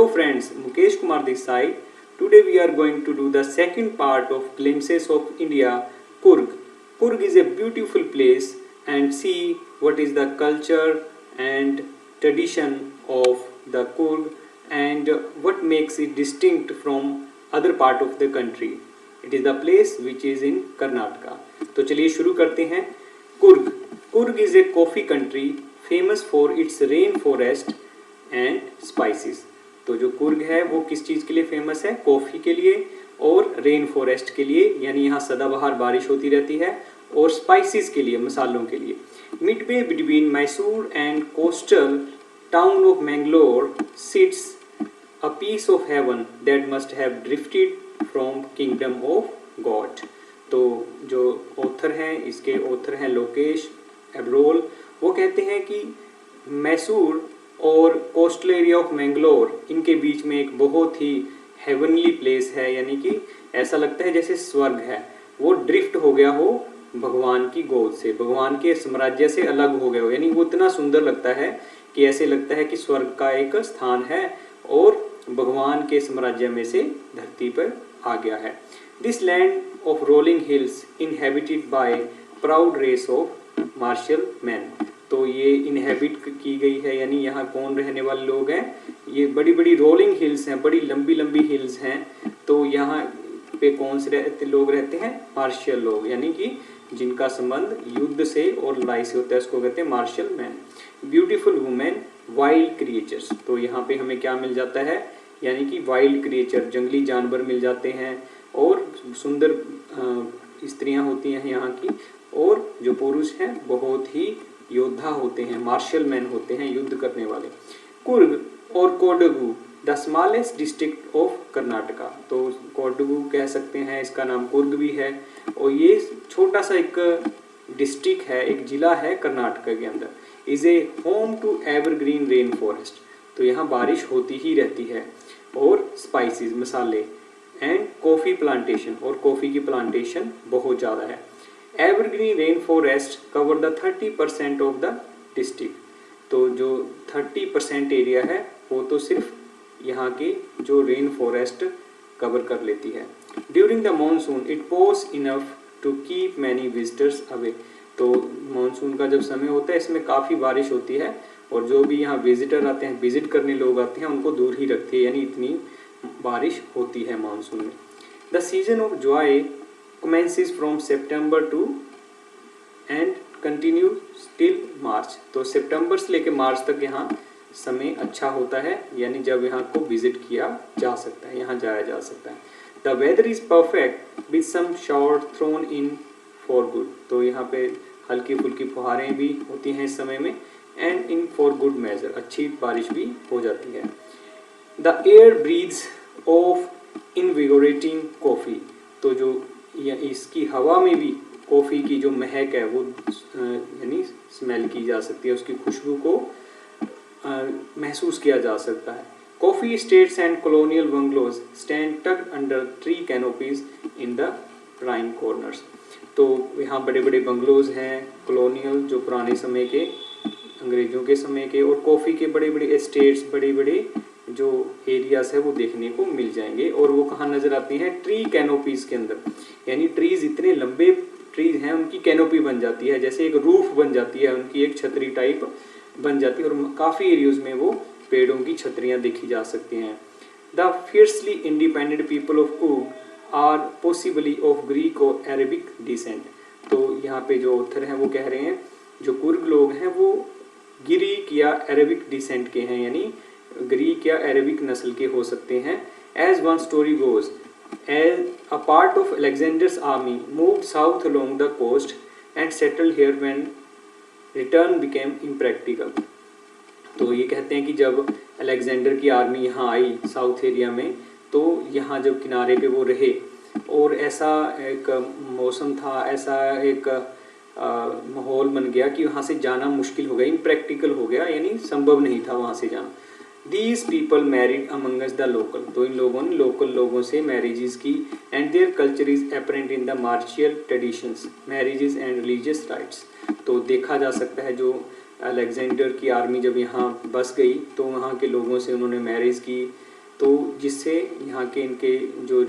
Hello friends, Mukesh Kumar this side. Today we are going to do the second part of Glimpses of India, Kurg. Kurg is a beautiful place and see what is the culture and tradition of the Kurg and what makes it distinct from other part of the country. It is the place which is in Karnataka. तो चलिए शुरू करते हैं. Coorg. Coorg is a coffee country famous for its rainforest and spices. तो जो कुर्ग है वो किस चीज़ के लिए फेमस है? कॉफ़ी के लिए और रेन फॉरेस्ट के लिए, यानी यहाँ सदाबहार बारिश होती रहती है, और स्पाइसेस के लिए, मसालों के लिए. Midway between Mysore and coastal town of Mangalore sits a piece of heaven that must have drifted from kingdom of God. तो जो ऑथर हैं, इसके ऑथर हैं लोकेश एब्रोल. वो कहते हैं कि मैसूर और कोस्टल एरिया ऑफ मैंगलोर, इनके बीच में एक बहुत ही हेवनली प्लेस है, यानी कि ऐसा लगता है जैसे स्वर्ग है. वो ड्रिफ्ट हो गया हो भगवान की गोद से, भगवान के साम्राज्य से अलग हो गया हो, यानी वो इतना सुंदर लगता है कि ऐसे लगता है कि स्वर्ग का एक स्थान है और भगवान के साम्राज्य में से धरती पर आ गया है. This land of rolling hills inhabited by proud race of martial man. तो ये इनहेबिट की गई है, यानी यहाँ कौन रहने वाले लोग हैं? ये बड़ी बड़ी रोलिंग हिल्स हैं, बड़ी लंबी लंबी हिल्स हैं. तो यहाँ पे कौन से लोग रहते हैं? मार्शल लोग, यानी कि जिनका संबंध युद्ध से और लड़ाई से होता है, उसको कहते हैं martial man. Beautiful women, wild creatures. तो यहाँ पे हमें क्या मिल जाता है? यानी कि वाइल्ड क्रिएचर, जंगली जानवर मिल जाते हैं, और सुंदर स्त्रियाँ होती हैं यहाँ की, और जो पुरुष हैं बहुत ही योद्धा होते हैं, मार्शल मैन होते हैं, युद्ध करने वाले. कुर्ग और Kodagu the smallest district of Karnataka. तो कोडगु कह सकते हैं, इसका नाम कुर्ग भी है, और ये छोटा सा एक डिस्ट्रिक्ट है, एक जिला है कर्नाटका के अंदर. Is a home to evergreen rain forest. तो यहाँ बारिश होती ही रहती है, और स्पाइसेस, मसाले, एंड कॉफ़ी प्लांटेशन, और कॉफ़ी की प्लांटेशन बहुत ज़्यादा है. Evergreen rain forest cover the 30% of the district. तो जो 30% एरिया है वो तो सिर्फ यहाँ के जो रेन फॉरेस्ट कवर कर लेती है. During the monsoon it pours enough to keep many visitors away. तो मानसून का जब समय होता है, इसमें काफ़ी बारिश होती है, और जो भी यहाँ विजिटर आते हैं, विजिट करने लोग आते हैं, उनको दूर ही रखती है, यानी इतनी बारिश होती है मानसून में. The season of Joy commences from September to and continue till March. तो सितंबर से लेकर मार्च तक यहाँ समय अच्छा होता है, यानी जब यहाँ को विजिट किया जा सकता है, यहाँ जाया जा सकता है. The weather is perfect with some shower thrown in for good. तो यहाँ पे हल्की फुल्की फुहारें भी होती हैं इस समय में, and in for good measure, अच्छी बारिश भी हो जाती है. The air breathes of invigorating coffee. तो जो या इसकी हवा में भी कॉफ़ी की जो महक है वो यानी स्मेल की जा सकती है, उसकी खुशबू को महसूस किया जा सकता है. Coffee estates and colonial bungalows stand tucked under tree canopies in the prime corners. तो यहाँ बड़े बड़े बंगलोज हैं, कॉलोनियल जो पुराने समय के, अंग्रेज़ों के समय के, और कॉफ़ी के बड़े बड़े एस्टेट्स, बड़े बड़े जो एरियाज है वो देखने को मिल जाएंगे. और वो कहाँ नज़र आती हैं? ट्री कैनोपीज़ के अंदर, यानी ट्रीज़, इतने लंबे ट्रीज़ हैं, उनकी कैनोपी बन जाती है, जैसे एक रूफ बन जाती है, उनकी एक छतरी टाइप बन जाती है, और काफ़ी एरियाज में वो पेड़ों की छतरियाँ देखी जा सकती हैं. The fiercely independent people of Coorg are possibly of Greek और अरेबिक डिसेंट. तो यहाँ पे जो ऑथर हैं वो कह रहे हैं जो कुर्ग लोग हैं वो ग्रीक या अरेबिक डिसेंट के हैं, यानी ग्रीक या अरेबिक नस्ल के हो सकते हैं. As one story goes, as a part of Alexander's army moved south along the coast and settled here when return became impractical. तो ये कहते हैं कि जब अलेक्जेंडर की आर्मी यहाँ आई साउथ एरिया में, तो यहाँ जब किनारे पे वो रहे, और ऐसा एक मौसम था, ऐसा एक माहौल बन गया कि वहाँ से जाना मुश्किल हो गया, इम्प्रैक्टिकल हो गया, यानी संभव नहीं था वहाँ से जाना. These people married among us the local. तो इन लोगों ने लोकल लोगों से मैरिजेस की, and their culture is apparent in the martial traditions, marriages and religious rites. तो देखा जा सकता है जो अलेक्जेंडर की आर्मी जब यहाँ बस गई तो वहाँ के लोगों से उन्होंने मैरिज की, तो जिससे यहाँ के इनके जो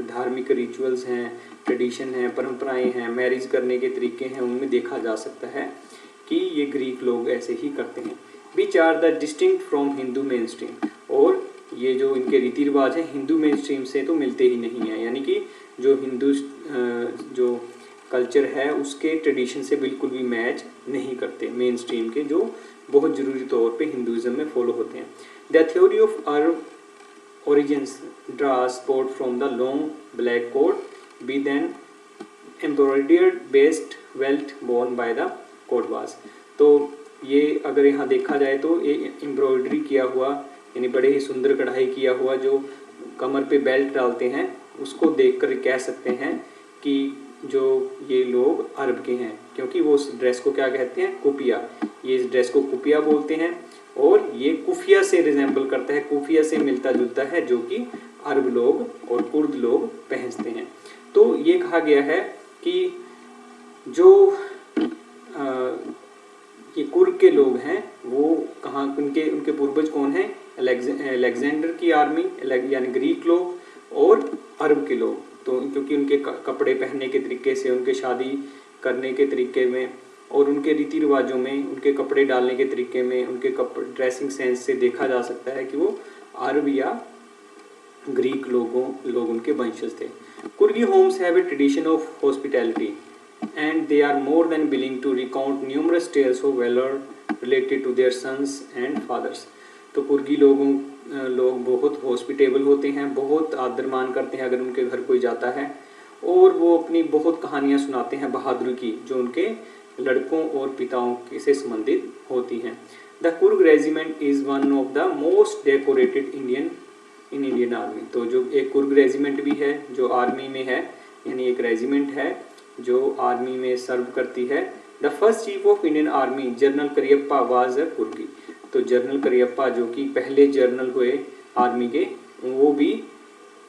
धार्मिक रिचुअल्स हैं, ट्रेडिशन हैं, परंपराएं हैं, मैरिज करने के तरीके हैं, उनमें देखा जा सकता है कि ये ग्रीक लोग ऐसे ही करते हैं। Which are the distinct from Hindu mainstream, और ये जो इनके रीति रिवाज हैं हिंदू मेन स्ट्रीम से तो मिलते ही नहीं हैं, यानी कि जो हिंदू जो कल्चर है उसके ट्रेडिशन से बिल्कुल भी मैच नहीं करते, मेन स्ट्रीम के जो बहुत ज़रूरी तौर पे हिंदुज़म में फॉलो होते हैं। The theory of Arab origins draws support from the long black coat with an embroidered based belt worn by the कोटवास। तो ये अगर यहाँ देखा जाए तो ये एम्ब्रॉयडरी किया हुआ यानी बड़े ही सुंदर कढ़ाई किया हुआ जो कमर पे बेल्ट डालते हैं, उसको देखकर कह सकते हैं कि जो ये लोग अरब के हैं, क्योंकि वो उस ड्रेस को क्या कहते हैं, कुफिया। ये इस ड्रेस को कुफिया बोलते हैं और ये कुफिया से रिजेंबल करता है, कुफिया से मिलता जुलता है, जो कि अरब लोग और कुर्द लोग पहनते हैं। तो ये कहा गया है कि जो ये कुर्द के लोग हैं वो कहाँ, उनके पूर्वज कौन हैं, अलेक्जेंडर की आर्मी यानी ग्रीक लोग और अरब के लोग। तो क्योंकि उनके कपड़े पहनने के तरीके से, उनके शादी करने के तरीके में और उनके रीति रिवाजों में, उनके कपड़े डालने के तरीके में, उनके ड्रेसिंग सेंस से देखा जा सकता है कि वो अरब या ग्रीक लोग उनके वंशज थे। Coorgi homes have a tradition of hospitality and they are more than willing to recount numerous tales of valor related to their sons and fathers। तो कुर्गी लोग बहुत हॉस्पिटेबल होते हैं, बहुत आदर मान करते हैं अगर उनके घर कोई जाता है, और वो अपनी बहुत कहानियाँ सुनाते हैं बहादुरी की जो उनके लड़कों और पिताओं से संबंधित होती हैं। The Coorg regiment is one of the most decorated Indian army. तो जो एक कुर्ग रेजिमेंट भी है जो आर्मी में है, यानी एक रेजिमेंट है जो आर्मी में सर्व करती है। The first chief of Indian army general Cariappa was a Coorgi. तो जनरल करियप्पा जो कि पहले जनरल हुए आर्मी के, वो भी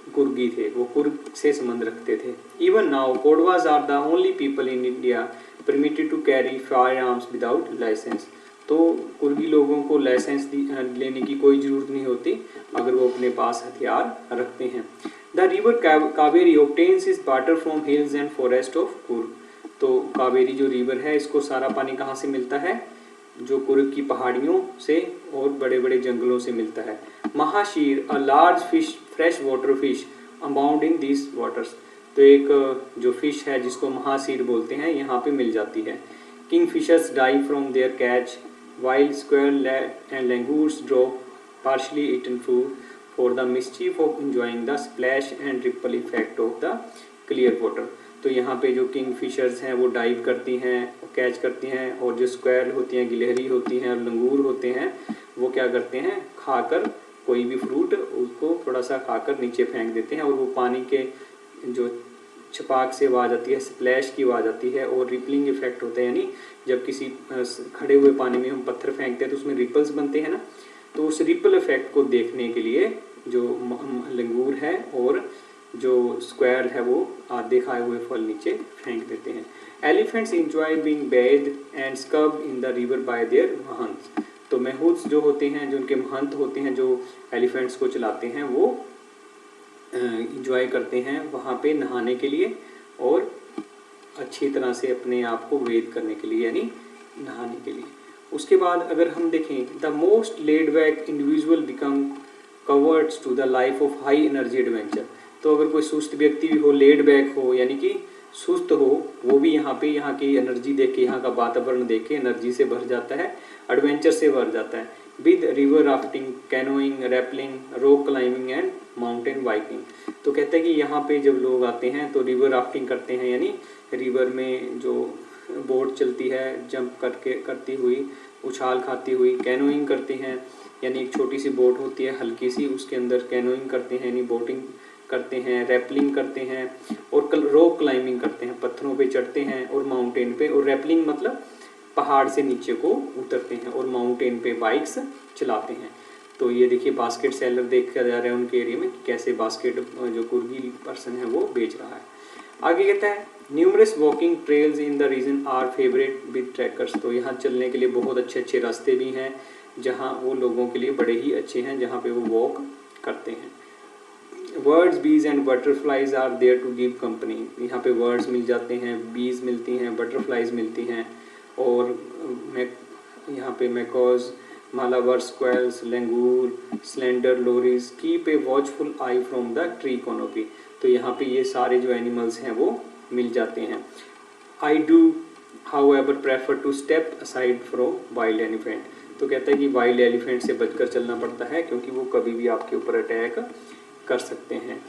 कुर्गी थे, वो कुर्ग से संबंध रखते थे। Even now Kodavas are the only people in India permitted to carry fire arms without license. तो कुर्गी लोगों को लाइसेंस लेने की कोई ज़रूरत नहीं होती अगर वो अपने पास हथियार रखते हैं। The river Kaveri obtains is water from hills and forest of Coorg. तो कावेरी जो रिवर है, इसको सारा पानी कहाँ से मिलता है, जो कुर्ग की पहाड़ियों से और बड़े बड़े जंगलों से मिलता है। Mahseer a large fish, fresh water fish abound in this waters. तो एक जो फिश है जिसको महाशीर बोलते हैं, यहाँ पे मिल जाती है। Kingfishers dive from their catch wild squirrel and langurs drop partially eaten food for the mischief of enjoying the splash and ripple effect of the clear water। तो यहाँ पे जो किंग फिशर्स हैं वो डाइव करती हैं, कैच करती हैं, और जो स्क्वेल होती हैं, गिलहरी होती हैं और लंगूर होते हैं, वो क्या करते हैं, खाकर कोई भी फ्रूट उसको थोड़ा सा खाकर नीचे फेंक देते हैं, और वो पानी के जो छपाक से आवाज़ आती है, स्प्लैश की आवाज़ आती है, और रिपलिंग इफेक्ट होता है, यानी जब किसी खड़े हुए पानी में हम पत्थर फेंकते हैं तो उसमें रिपल्स बनते हैं ना, तो उस रिपल इफेक्ट को देखने के लिए जो लंगूर है और जो स्क्वायर है वो आधे खाए हुए फल नीचे फेंक देते हैं। Elephants enjoy being bathed and scrub in the river by their mahouts. तो महूत जो होते हैं, जो उनके महंत होते हैं, जो एलिफेंट्स को चलाते हैं, वो इंजॉय करते हैं वहाँ पे नहाने के लिए और अच्छी तरह से अपने आप को वेद करने के लिए, यानी नहाने के लिए। उसके बाद अगर हम देखें, the most laid back individual become cowards to the life of high energy adventure. तो अगर कोई सुस्त व्यक्ति भी हो, लेड बैक हो, यानी कि सुस्त हो, वो भी यहाँ पे यहाँ की एनर्जी देख के, यहाँ का वातावरण देख के एनर्जी से भर जाता है, एडवेंचर से भर जाता है। With river rafting, canoeing, rappelling, rock climbing and mountain biking. तो कहते हैं कि यहाँ पे जब लोग आते हैं तो रिवर राफ्टिंग करते हैं, यानी रिवर में जो बोट चलती है जंप करती हुई, उछाल खाती हुई। कैनोइंग करते हैं, यानी एक छोटी सी बोट होती है हल्की सी, उसके अंदर कैनोइंग करते हैं, यानी बोटिंग करते हैं। रैपलिंग करते हैं और रॉक क्लाइंबिंग करते हैं, पत्थरों पे चढ़ते हैं, और माउंटेन पे, और रैपलिंग मतलब पहाड़ से नीचे को उतरते हैं, और माउंटेन पे बाइक्स चलाते हैं। तो ये देखिए बास्केट सेलर देखा जा रहा है उनके एरिया में, कैसे बास्केट जो कुर्गी पर्सन है वो बेच रहा है। आगे कहता है, numerous walking trails in the region are favourite with trekkers. तो यहाँ चलने के लिए बहुत अच्छे अच्छे रास्ते भी हैं, जहाँ वो लोगों के लिए बड़े ही अच्छे हैं, जहाँ पे वो वॉक करते हैं। Birds, bees and butterflies are there to give company. यहाँ पे वर्ड्स मिल जाते हैं, बीज मिलती हैं, बटरफ्लाइज मिलती हैं, और यहाँ पे macaques, Malabar squirrels, langur, slender lorises keep a watchful eye from the tree canopy. तो यहाँ पे ये सारे जो एनिमल्स हैं वो मिल जाते हैं। I do however prefer to step aside from wild elephant. तो कहता है कि वाइल्ड एलिफेंट से बचकर चलना पड़ता है क्योंकि वो कभी भी आपके ऊपर अटैक कर सकते हैं।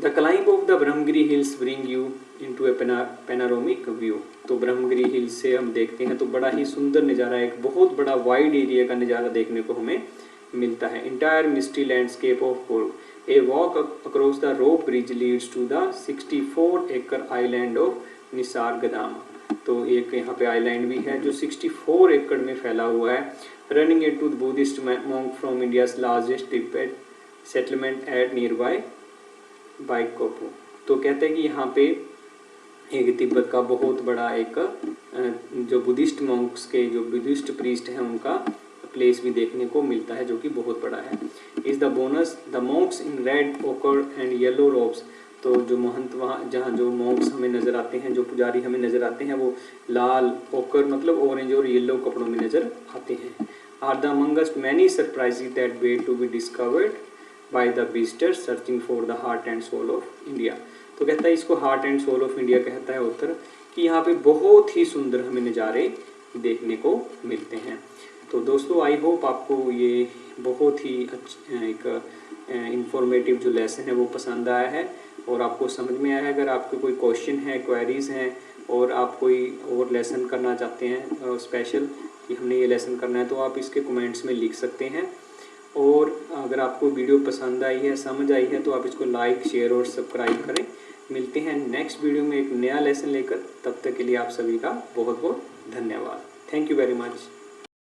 The climb of the Brahmagiri hills bring you into A panoramic view. तो ब्रह्मगिरी हिल्स से हम देखते हैं तो बड़ा ही सुंदर नज़ारा, एक बहुत बड़ा वाइड एरिया का नज़ारा देखने को हमें मिलता है। Entire misty landscape of Coorg. A walk across the rope bridge leads to the 64 acre island of निसार्गधाम। तो एक यहाँ पे आइलैंड भी है जो 64 एकड़ में फैला हुआ है। Running it to the Buddhist monk from India's largest Tibet settlement at nearby Bylakuppe. तो कहते हैं कि यहाँ पे एक तिब्बत का बहुत बड़ा एक जो बुद्धिस्ट मॉन्क्स के जो बुद्धिस्ट प्रीस्ट हैं उनका प्लेस भी देखने को मिलता है जो कि बहुत बड़ा है। Is the bonus the Monks in red ओकर एंड येलो रोब्स। तो जो महंत वहाँ जहाँ जो मॉन्क्स हमें नज़र आते हैं, जो पुजारी हमें नज़र आते हैं, वो लाल, ओकर मतलब ऑरेंज और येलो कपड़ों में नज़र आते हैं। Are the amongst many surprises that wait to be discovered by the visitors searching for the heart and soul of India. तो कहता है इसको heart and soul of India कहता है ऑथर, कि यहाँ पे बहुत ही सुंदर हमें नज़ारे देखने को मिलते हैं। तो दोस्तों आई होप आपको ये बहुत ही एक इंफॉर्मेटिव जो लेसन है वो पसंद आया है और आपको समझ में आया है। अगर आपके कोई क्वेश्चन है, क्वेरीज़ हैं और आप कोई और लेसन करना चाहते हैं स्पेशल कि हमने ये लेसन करना है, तो आप इसके कमेंट्स में लिख सकते हैं। और अगर आपको वीडियो पसंद आई है, समझ आई है, तो आप इसको लाइक, शेयर और सब्सक्राइब करें। मिलते हैं नेक्स्ट वीडियो में एक नया लेसन लेकर। तब तक के लिए आप सभी का बहुत बहुत धन्यवाद। Thank you very much.